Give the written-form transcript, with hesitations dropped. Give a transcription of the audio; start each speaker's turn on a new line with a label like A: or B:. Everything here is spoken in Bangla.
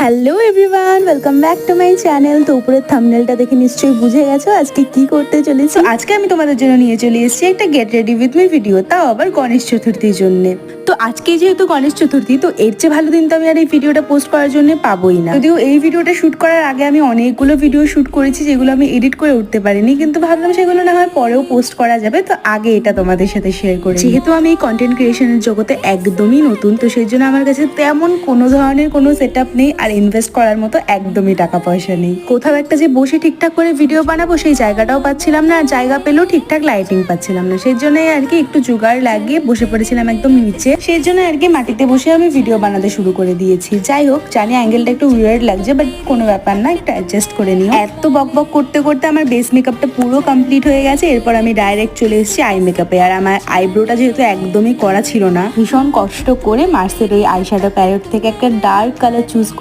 A: Hello everyone, welcome back to my channel. তো উপরের থাম্বনেলটা দেখে নিশ্চয়ই বুঝে গেছো আজকে কি করতে চলেছি। আজকে আমি তোমাদের জন্য নিয়ে চলে এসেছি একটা get ready with me video, তাও আবার গণেশ চতুর্থীর জন্য। তো আজকে যেহেতু গণেশ চতুর্থী, তো এর চেয়ে ভালো দিন তো আমি আর এই ভিডিওটা পোস্ট করার জন্য পাবোই না। যদিও এই ভিডিওটা শুট করার আগে আমি অনেকগুলো ভিডিও শুট করেছি যেগুলো আমি এডিট করে উঠতে পারিনি, কিন্তু ভাবলাম সেগুলো না হয় পরেও পোস্ট করা যাবে, তো আগে এটা তোমাদের সাথে শেয়ার করি। যেহেতু আমি এই কন্টেন্ট ক্রিয়েশনের জগতে একদমই নতুন, তো সেই জন্য আমার কাছে তেমন কোনো ধরনের কোনো সেট আপ নেই, আর ইনভেস্ট করার মতো একদমই টাকা পয়সা নেই। কোথাও একটা যে বসে ঠিকঠাক করে ভিডিও বানাবো সেই জায়গাটাও পাচ্ছিলাম না, আর জায়গা পেলেও ঠিকঠাক লাইটিং পাচ্ছিলাম না। সেই জন্যই আর কি একটু জোগাড় লাগিয়ে বসে পড়েছিলাম একদম নিচে। সেই জন্য আর কি মাটিতে বসে আমি ভিডিও বানাতে শুরু করে দিয়েছি। যাই হোক, জানি অ্যাঙ্গেলটা একটু উইয়ার্ড লাগছে, বাট কোনো ব্যাপার না, একটু অ্যাডজাস্ট করে নিও। এত বক বক করতে করতে আমার বেস মেকআপটা পুরো কমপ্লিট হয়ে গেছে। এরপর আমি ডাইরেক্ট চলে এসেছি আই মেকআপে। আর আমার আইব্রোটা যেহেতু একদমই করা ছিল না, ভীষণ কষ্ট করে মার্সের ওই আইশ্যাডো প্যালেট থেকে একটা ডার্ক কালার চুজ করে